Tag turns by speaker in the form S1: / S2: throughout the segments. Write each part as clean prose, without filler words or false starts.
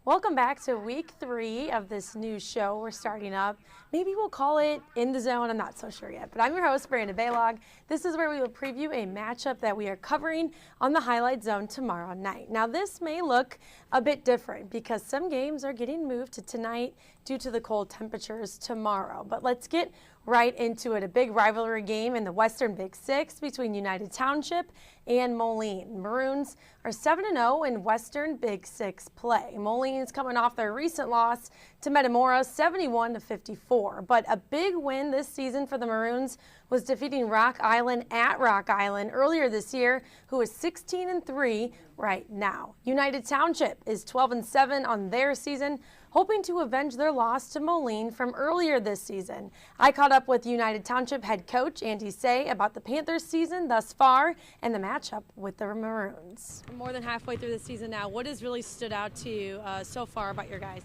S1: Welcome back to week 3 of this new show we're starting up. Maybe we'll call it In the Zone, I'm not so sure yet. But I'm your host, Brandon Baylog. This is where we will preview a matchup that we are covering on the Highlight Zone tomorrow night. Now this may look a bit different because some games are getting moved to tonight due to the cold temperatures tomorrow. But let's get right into it. A big rivalry game in the Western Big Six between United Township and Moline. Maroons are 7-0 in Western Big Six play. Moline is coming off their recent loss to Metamoros 71-54. But a big win this season for the Maroons was defeating Rock Island at Rock Island earlier this year, who is 16-3 right now. United Township is 12-7 on their season, hoping to avenge their loss to Moline from earlier this season. I caught up with United Township head coach Andy Saey about the Panthers season thus far and the matchup with the Maroons. More than halfway through the season now, what has really stood out to you so far about your guys?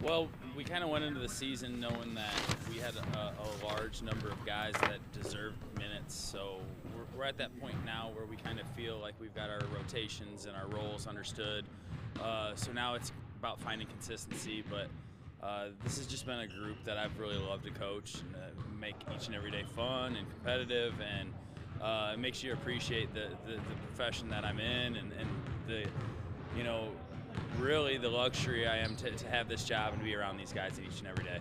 S2: Well, we kind of went into the season knowing that we had a large number of guys that deserved minutes. So we're at that point now where we kind of feel like we've got our rotations and our roles understood. So now it's about finding consistency, but this has just been a group that I've really loved to coach and make each and every day fun and competitive, and it makes you appreciate the profession that I'm in and the, you know, really the luxury I am to have this job and be around these guys each and every day.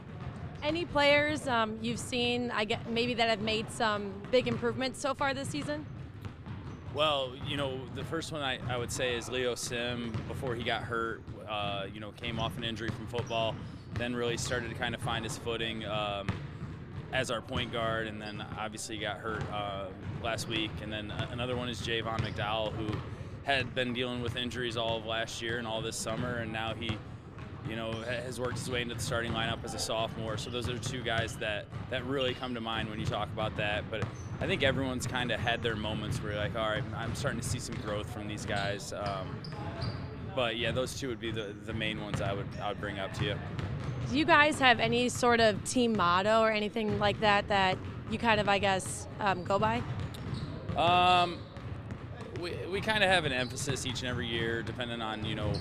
S1: Any players you've seen, maybe that have made some big improvements so far this season?
S2: Well, you know, the first one I would say is Leo Sim. Before he got hurt, you know, came off an injury from football, then really started to kind of find his footing as our point guard, and then obviously got hurt last week. And then another one is Javon McDowell, who had been dealing with injuries all of last year and all this summer, and now he, you know, has worked his way into the starting lineup as a sophomore. So those are two guys that really come to mind when you talk about that. But I think everyone's kind of had their moments where you're like, all right, I'm starting to see some growth from these guys. But yeah, those two would be the main ones I would bring up to you.
S1: Do you guys have any sort of team motto or anything like that that you kind of, I guess, go by?
S2: We kind of have an emphasis each and every year, depending on, you know,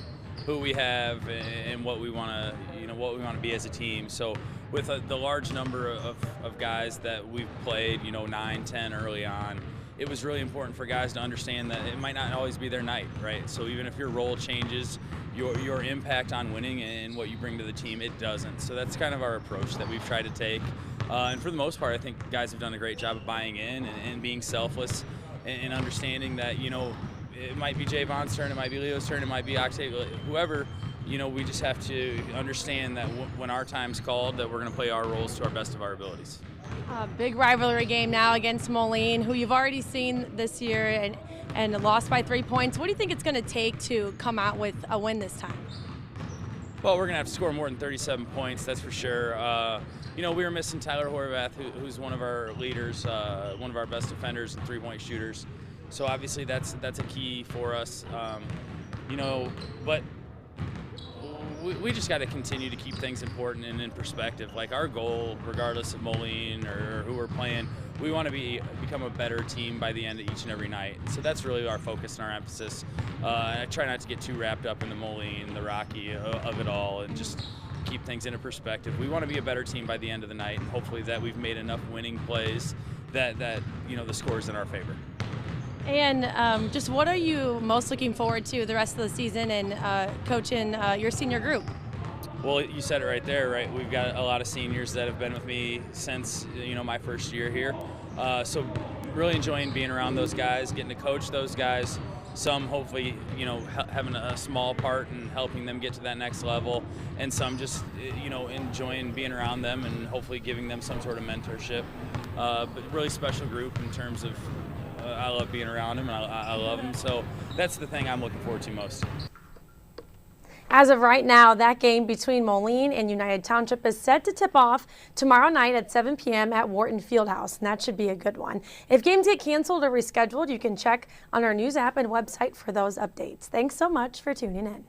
S2: who we have and what we want to, you know, what we want to be as a team. So with the large number of guys that we've played, you know, 9, 10 early on, it was really important for guys to understand that it might not always be their night, right? So even if your role changes, your impact on winning and what you bring to the team, it doesn't. So that's kind of our approach that we've tried to take. And for the most part, I think guys have done a great job of buying in and being selfless and understanding that, you know, it might be Javon's turn, it might be Leo's turn, it might be Octavia, whoever. You know, we just have to understand that when our time's called, that we're going to play our roles to our best of our abilities.
S1: Big rivalry game now against Moline, who you've already seen this year and lost by 3 points. What do you think it's going to take to come out with a win this time?
S2: Well, we're going to have to score more than 37 points, that's for sure. You know, we were missing Tyler Horvath, who's one of our leaders, one of our best defenders and three-point shooters. So obviously that's a key for us. You know, but we just got to continue to keep things important and in perspective. Like our goal, regardless of Moline or who we're playing, we want to become a better team by the end of each and every night. So that's really our focus and our emphasis. I try not to get too wrapped up in the Moline, the Rocky of it all, and just keep things into perspective. We want to be a better team by the end of the night, and hopefully that we've made enough winning plays that you know, the score's in our favor.
S1: And just what are you most looking forward to the rest of the season and coaching your senior group?
S2: Well, you said it right there, right? We've got a lot of seniors that have been with me since, you know, my first year here. So really enjoying being around those guys, getting to coach those guys. Some hopefully, you know, having a small part in helping them get to that next level, and some just, you know, enjoying being around them and hopefully giving them some sort of mentorship. But really special group in terms of I love being around them, and I love them. So that's the thing I'm looking forward to most.
S1: As of right now, that game between Moline and United Township is set to tip off tomorrow night at 7 p.m. at Wharton Fieldhouse, and that should be a good one. If games get canceled or rescheduled, you can check on our news app and website for those updates. Thanks so much for tuning in.